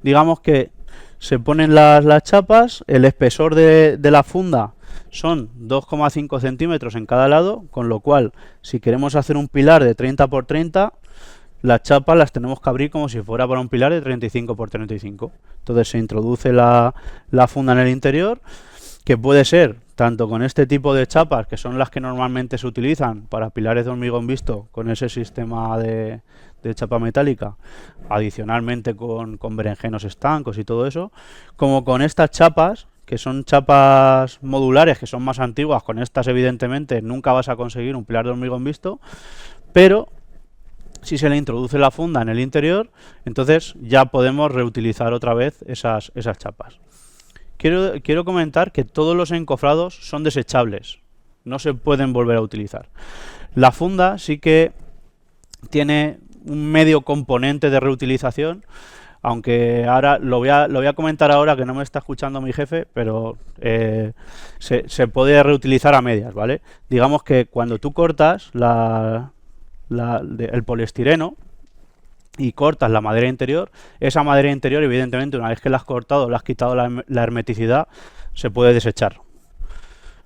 Digamos que se ponen las chapas, el espesor de la funda son 2,5 centímetros en cada lado, con lo cual si queremos hacer un pilar de 30 por 30, las chapas las tenemos que abrir como si fuera para un pilar de 35 por 35. Entonces se introduce la funda en el interior, que puede ser tanto con este tipo de chapas, que son las que normalmente se utilizan para pilares de hormigón visto, con ese sistema de chapa metálica, adicionalmente con berenjenos estancos y todo eso, como con estas chapas, que son chapas modulares, que son más antiguas. Con estas evidentemente nunca vas a conseguir un pilar de hormigón visto, pero si se le introduce la funda en el interior, entonces ya podemos reutilizar otra vez esas chapas. Quiero comentar que todos los encofrados son desechables, no se pueden volver a utilizar. La funda sí que tiene un medio componente de reutilización, aunque ahora lo voy a comentar ahora, que no me está escuchando mi jefe, pero se puede reutilizar a medias, ¿vale? Digamos que cuando tú cortas el poliestireno y cortas la madera interior, esa madera interior evidentemente una vez que la has cortado, le has quitado la hermeticidad, se puede desechar.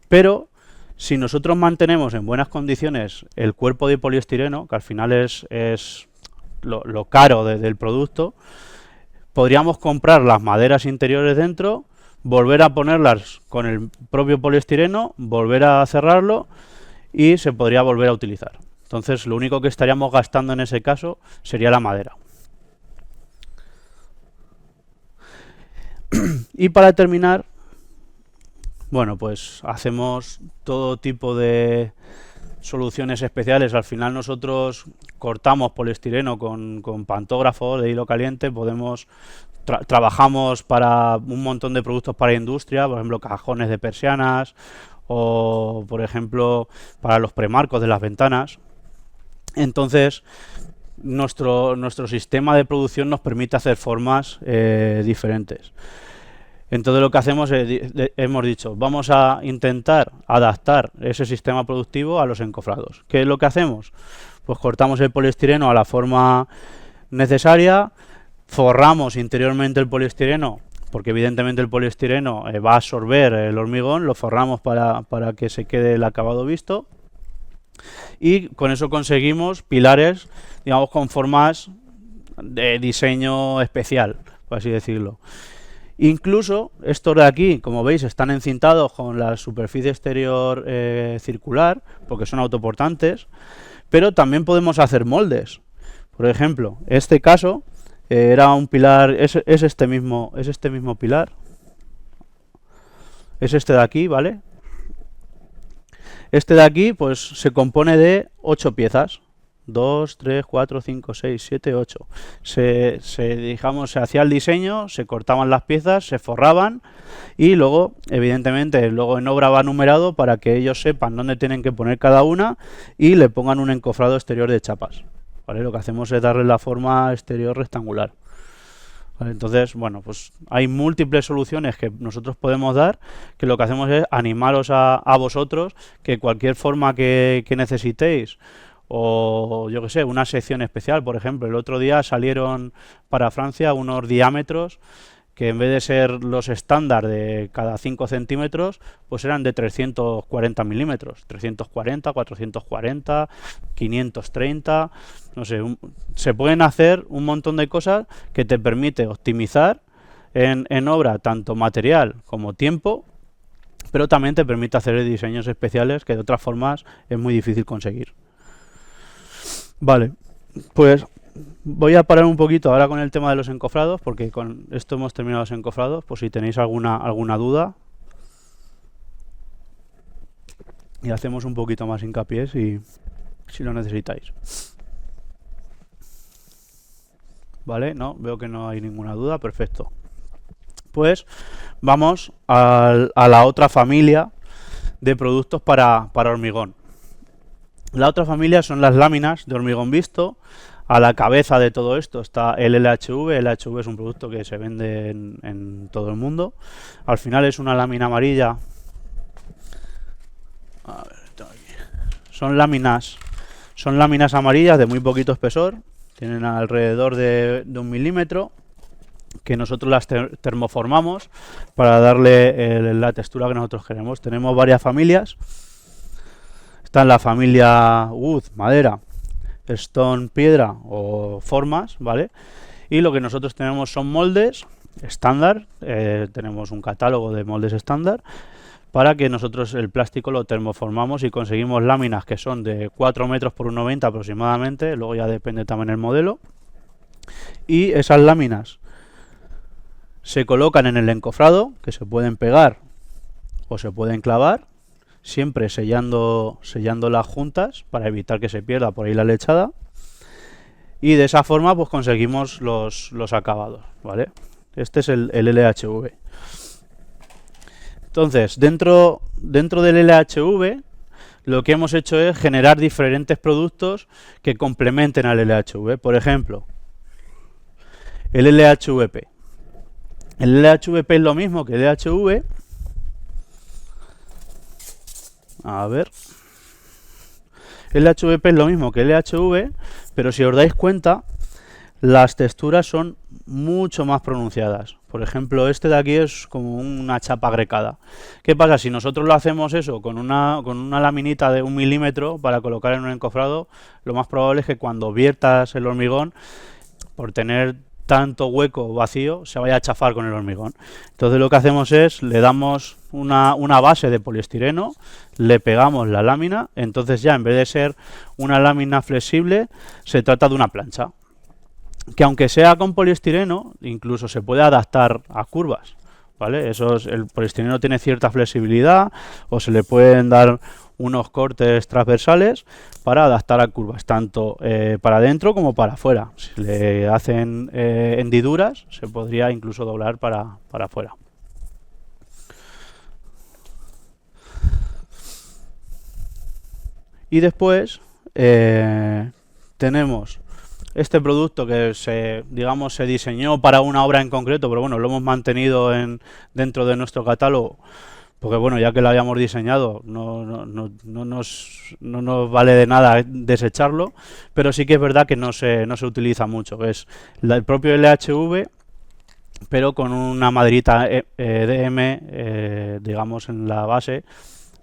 Pero si nosotros mantenemos en buenas condiciones el cuerpo de poliestireno, que al final es lo caro del producto, podríamos comprar las maderas interiores dentro, volver a ponerlas con el propio poliestireno, volver a cerrarlo y se podría volver a utilizar. Entonces, lo único que estaríamos gastando en ese caso sería la madera. Y para terminar, bueno, pues hacemos todo tipo de soluciones especiales. Al final nosotros cortamos poliestireno con pantógrafo de hilo caliente, trabajamos para un montón de productos para industria, por ejemplo cajones de persianas o por ejemplo para los premarcos de las ventanas. Entonces nuestro sistema de producción nos permite hacer formas diferentes. Entonces lo que hacemos hemos dicho, vamos a intentar adaptar ese sistema productivo a los encofrados. ¿Qué es lo que hacemos? Pues cortamos el poliestireno a la forma necesaria, forramos interiormente el poliestireno, porque evidentemente el poliestireno va a absorber el hormigón, lo forramos para que se quede el acabado visto, y con eso conseguimos pilares, digamos, con formas de diseño especial, por así decirlo. Incluso estos de aquí, como veis, están encintados con la superficie exterior circular, porque son autoportantes, pero también podemos hacer moldes. Por ejemplo, este caso era un pilar, es este mismo pilar, es este de aquí, ¿vale? Este de aquí, pues se compone de 8 piezas. 2, 3, 4, 5, 6, 7, 8. Se hacía el diseño, se cortaban las piezas, se forraban y luego, evidentemente, luego en obra va numerado para que ellos sepan dónde tienen que poner cada una y le pongan un encofrado exterior de chapas. ¿Vale? Lo que hacemos es darle la forma exterior rectangular. ¿Vale? Entonces, bueno, pues hay múltiples soluciones que nosotros podemos dar, que lo que hacemos es animaros a vosotros, que cualquier forma que necesitéis, o yo que sé, una sección especial. Por ejemplo, el otro día salieron para Francia unos diámetros que en vez de ser los estándar de cada 5 centímetros, pues eran de 340 milímetros, 340, 440, 530, no sé, se pueden hacer un montón de cosas que te permite optimizar en obra tanto material como tiempo, pero también te permite hacer diseños especiales que de otras formas es muy difícil conseguir. Vale, pues voy a parar un poquito ahora con el tema de los encofrados, porque con esto hemos terminado los encofrados, por si tenéis alguna duda. Y hacemos un poquito más hincapié si lo necesitáis. Vale, no, veo que no hay ninguna duda, perfecto. Pues vamos a la otra familia de productos para hormigón. La otra familia son las láminas de hormigón visto. A la cabeza de todo esto está el LHV. El LHV es un producto que se vende en todo el mundo. Al final es una lámina amarilla. A ver, son láminas amarillas de muy poquito espesor. Tienen alrededor de 1 milímetro, que nosotros las termoformamos para darle la textura que nosotros queremos. Tenemos varias familias. Está en la familia wood, madera, stone, piedra o formas, ¿vale? Y lo que nosotros tenemos son moldes estándar, tenemos un catálogo de moldes estándar para que nosotros el plástico lo termoformamos y conseguimos láminas que son de 4 metros por 1,90 aproximadamente, luego ya depende también el modelo. Y esas láminas se colocan en el encofrado, que se pueden pegar o se pueden clavar, siempre sellando las juntas para evitar que se pierda por ahí la lechada, y de esa forma pues conseguimos los acabados, ¿vale? Este es el LHV. Entonces, dentro del LHV lo que hemos hecho es generar diferentes productos que complementen al LHV. Por ejemplo, el LHVP. El LHVP es lo mismo que el LHV. A ver. El LHVP es lo mismo que el LHV, pero si os dais cuenta, las texturas son mucho más pronunciadas. Por ejemplo, este de aquí es como una chapa grecada. ¿Qué pasa? Si nosotros lo hacemos eso con una laminita de 1 milímetro para colocar en un encofrado, lo más probable es que cuando viertas el hormigón, por tener tanto hueco vacío se vaya a chafar con el hormigón. Entonces lo que hacemos es, le damos una base de poliestireno, le pegamos la lámina, entonces ya en vez de ser una lámina flexible, se trata de una plancha, que aunque sea con poliestireno, incluso se puede adaptar a curvas, ¿vale? El poliestireno tiene cierta flexibilidad, o se le pueden dar unos cortes transversales para adaptar a curvas, tanto para adentro como para afuera. Si le hacen hendiduras, se podría incluso doblar para afuera. Y después tenemos este producto que se diseñó para una obra en concreto, pero bueno, lo hemos mantenido dentro de nuestro catálogo, porque bueno, ya que lo habíamos diseñado, no nos vale de nada desecharlo, pero sí que es verdad que no se utiliza mucho, que es el propio LHV, pero con una maderita DM, digamos, en la base,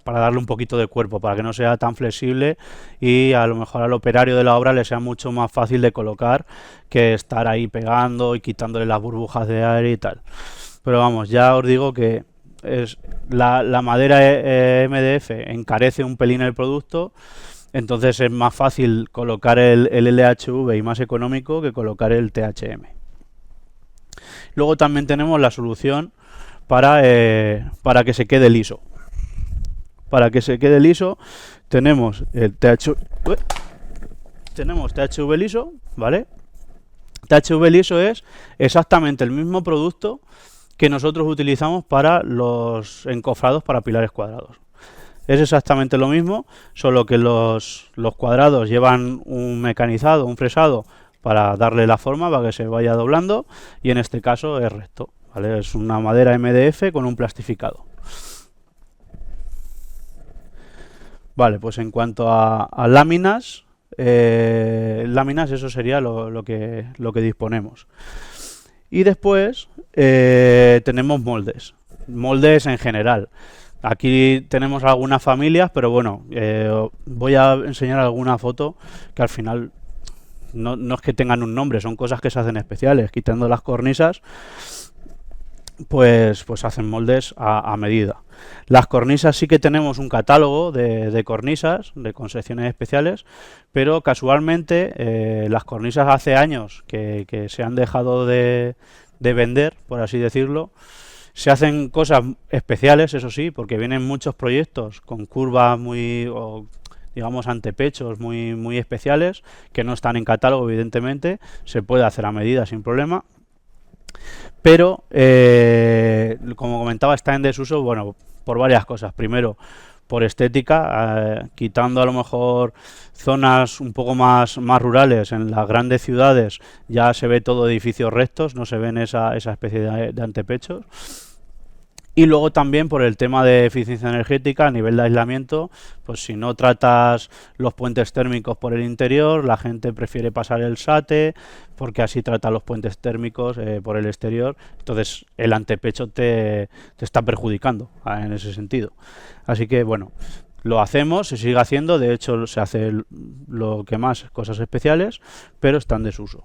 para darle un poquito de cuerpo, para que no sea tan flexible y a lo mejor al operario de la obra le sea mucho más fácil de colocar que estar ahí pegando y quitándole las burbujas de aire y tal. Pero vamos, ya os digo que la madera MDF encarece un pelín el producto, entonces es más fácil colocar el LHV y más económico que colocar el THM. Luego también tenemos la solución para que se quede liso. Para que se quede liso tenemos el THV liso, ¿vale? THV liso es exactamente el mismo producto que nosotros utilizamos para los encofrados para pilares cuadrados. Es exactamente lo mismo, solo que los cuadrados llevan un mecanizado, un fresado, para darle la forma, para que se vaya doblando, y en este caso es recto, ¿vale? Es una madera MDF con un plastificado. Vale, pues en cuanto a láminas, eso sería lo que disponemos. Y después tenemos moldes en general. Aquí tenemos algunas familias, pero bueno, voy a enseñar alguna foto que al final no es que tengan un nombre, son cosas que se hacen especiales. Quitando las cornisas, pues hacen moldes a medida. Las cornisas sí que tenemos un catálogo de cornisas, con secciones especiales, pero casualmente las cornisas hace años que se han dejado de vender, por así decirlo. Se hacen cosas especiales, eso sí, porque vienen muchos proyectos con curvas digamos antepechos muy especiales, que no están en catálogo evidentemente, se puede hacer a medida sin problema. Pero, como comentaba, está en desuso, bueno, por varias cosas. Primero, por estética, quitando a lo mejor zonas un poco más rurales, en las grandes ciudades ya se ve todo edificios rectos, no se ven esa especie de antepechos. Y luego también por el tema de eficiencia energética a nivel de aislamiento, pues si no tratas los puentes térmicos por el interior, la gente prefiere pasar el SATE, porque así trata los puentes térmicos por el exterior, entonces el antepecho te está perjudicando en ese sentido. Así que bueno, lo hacemos, se sigue haciendo, de hecho se hace lo que más, cosas especiales, pero está en desuso.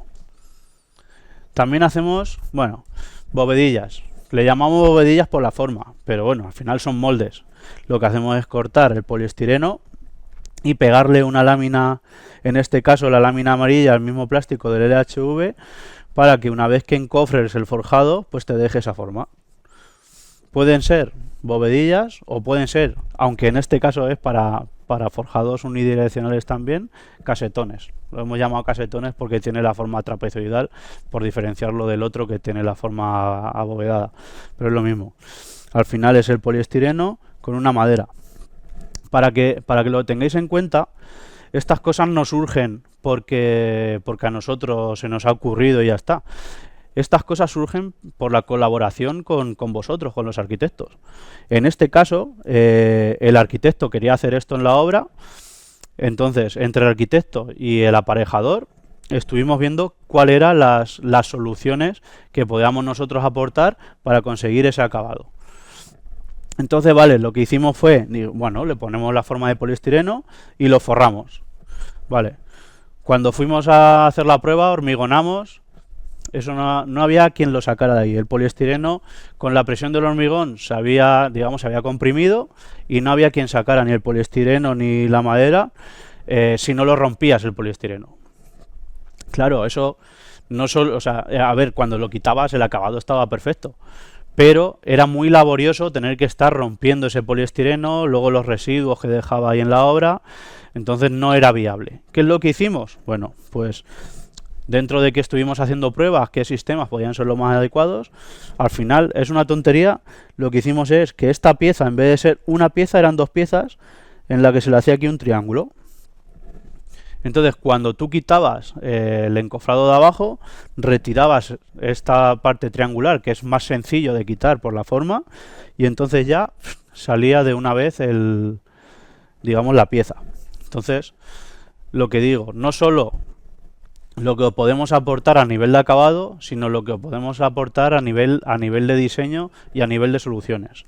También hacemos, bueno, bovedillas. Le llamamos bovedillas por la forma, pero bueno, al final son moldes. Lo que hacemos es cortar el poliestireno y pegarle una lámina, en este caso la lámina amarilla, al mismo plástico del LHV, para que una vez que encofres el forjado, pues te deje esa forma. Pueden ser bovedillas o pueden ser, aunque en este caso es para forjados unidireccionales también, casetones. Lo hemos llamado casetones porque tiene la forma trapezoidal, por diferenciarlo del otro que tiene la forma abovedada, pero es lo mismo. Al final es el poliestireno con una madera. Para que lo tengáis en cuenta, estas cosas no surgen porque a nosotros se nos ha ocurrido y ya está. Estas cosas surgen por la colaboración con vosotros, con los arquitectos. En este caso, el arquitecto quería hacer esto en la obra, entonces entre el arquitecto y el aparejador estuvimos viendo cuáles eran las soluciones que podíamos nosotros aportar para conseguir ese acabado. Entonces, vale, lo que hicimos fue, bueno, le ponemos la forma de poliestireno y lo forramos. Vale. Cuando fuimos a hacer la prueba, hormigonamos eso no había quien lo sacara de ahí. El poliestireno, con la presión del hormigón, digamos, se había comprimido y no había quien sacara ni el poliestireno ni la madera si no lo rompías el poliestireno. Claro, eso no solo, o sea, a ver, cuando lo quitabas el acabado estaba perfecto, pero era muy laborioso tener que estar rompiendo ese poliestireno, luego los residuos que dejaba ahí en la obra, entonces no era viable. ¿Qué es lo que hicimos? Bueno, pues dentro de que estuvimos haciendo pruebas, qué sistemas podían ser los más adecuados, al final es una tontería, lo que hicimos es que esta pieza, en vez de ser una pieza, eran dos piezas en la que se le hacía aquí un triángulo. Entonces, cuando tú quitabas el encofrado de abajo, retirabas esta parte triangular, que es más sencillo de quitar por la forma, y entonces ya salía de una vez digamos, la pieza. Entonces, lo que digo, no solo lo que podemos aportar a nivel de acabado, sino lo que podemos aportar a nivel de diseño y a nivel de soluciones.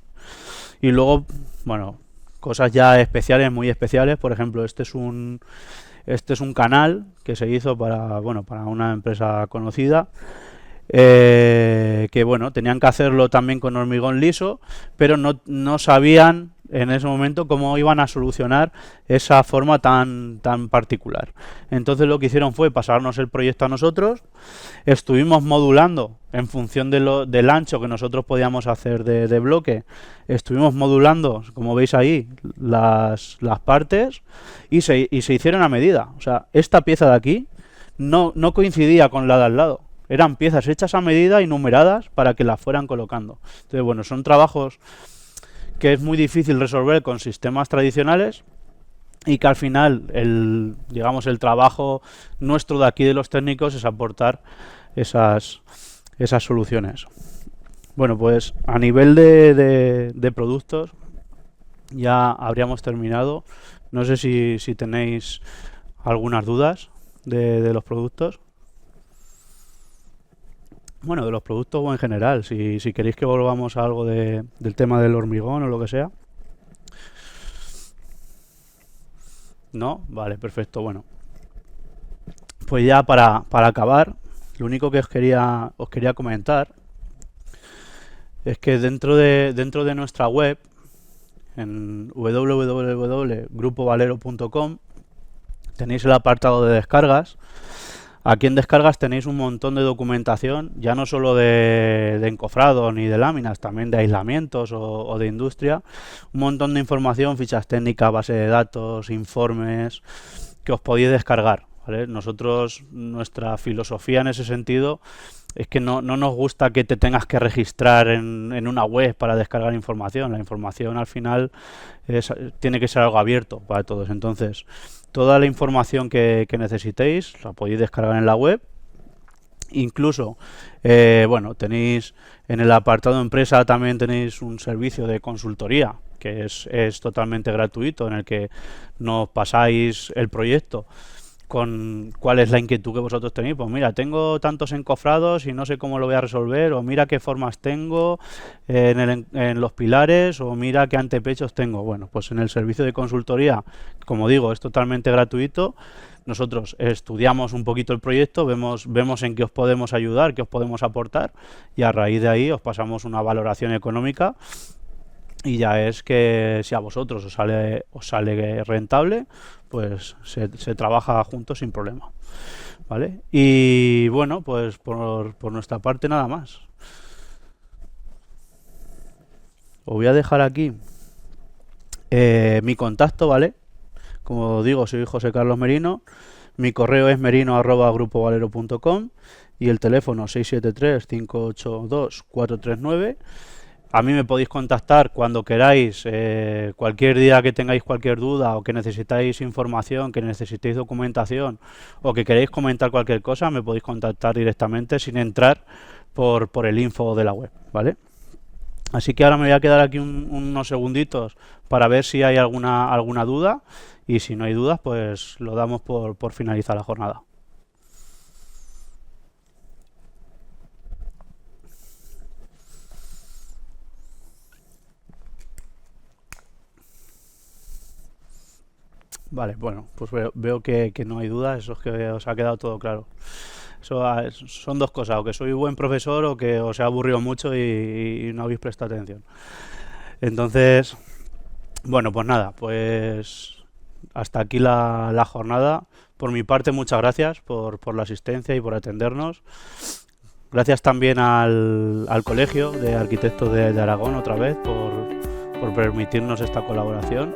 Y luego, bueno, cosas ya especiales, muy especiales, por ejemplo, este es un canal que se hizo para una empresa conocida, que bueno, tenían que hacerlo también con hormigón liso, pero no sabían en ese momento cómo iban a solucionar esa forma tan particular. Entonces lo que hicieron fue pasarnos el proyecto a nosotros, estuvimos modulando en función del ancho que nosotros podíamos hacer de bloque, estuvimos modulando, como veis ahí, las partes y se hicieron a medida. O sea, esta pieza de aquí no coincidía con la de al lado. Eran piezas hechas a medida y numeradas para que las fueran colocando. Entonces, bueno, son trabajos que es muy difícil resolver con sistemas tradicionales y que al final el trabajo nuestro de aquí de los técnicos es aportar esas soluciones. Bueno, pues a nivel de productos ya habríamos terminado. No sé si tenéis algunas dudas de los productos. Bueno, de los productos o en general, si queréis que volvamos a algo del tema del hormigón o lo que sea. ¿No? Vale, perfecto, bueno. Pues ya para acabar, lo único que os quería comentar es que dentro de nuestra web, en www.grupovalero.com, tenéis el apartado de descargas. Aquí en descargas tenéis un montón de documentación, ya no solo de encofrado ni de láminas, también de aislamientos o de industria, un montón de información, fichas técnicas, base de datos, informes, que os podéis descargar, ¿vale? Nosotros, nuestra filosofía en ese sentido es que no nos gusta que te tengas que registrar en una web para descargar información. La información al final tiene que ser algo abierto para todos. Entonces, toda la información que necesitéis la podéis descargar en la web. Incluso, tenéis en el apartado empresa también tenéis un servicio de consultoría que es totalmente gratuito, en el que nos pasáis el proyecto con cuál es la inquietud que vosotros tenéis. Pues mira, tengo tantos encofrados y no sé cómo lo voy a resolver, o mira qué formas tengo en los pilares, o mira qué antepechos tengo. Bueno, pues en el servicio de consultoría, como digo, es totalmente gratuito. Nosotros estudiamos un poquito el proyecto, vemos en qué os podemos ayudar, qué os podemos aportar, y a raíz de ahí os pasamos una valoración económica. Y ya es que si a vosotros os sale rentable, pues se trabaja juntos sin problema, ¿vale? Y bueno, pues por nuestra parte nada más. Os voy a dejar aquí mi contacto, ¿vale? Como digo, soy José Carlos Merino. Mi correo es merino@grupovalero.com y el teléfono 673-582-439. A mí me podéis contactar cuando queráis, cualquier día que tengáis cualquier duda o que necesitáis información, que necesitéis documentación o que queréis comentar cualquier cosa, me podéis contactar directamente sin entrar por el info de la web, ¿vale? Así que ahora me voy a quedar aquí unos segunditos para ver si hay alguna duda, y si no hay dudas, pues lo damos por finalizar la jornada. Vale, bueno, pues veo que no hay dudas, eso es que os ha quedado todo claro. Son dos cosas, o que soy buen profesor o que os he aburrido mucho y no habéis prestado atención. Entonces, bueno, pues nada, pues hasta aquí la jornada. Por mi parte, muchas gracias por la asistencia y por atendernos. Gracias también al Colegio de Arquitectos de Aragón otra vez por permitirnos esta colaboración.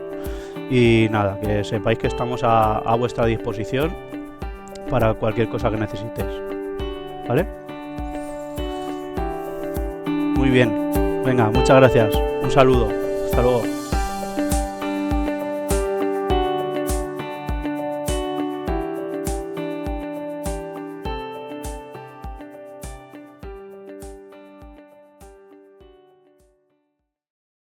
Y nada, que sepáis que estamos a vuestra disposición para cualquier cosa que necesitéis. ¿Vale? Muy bien. Venga, muchas gracias. Un saludo. Hasta luego.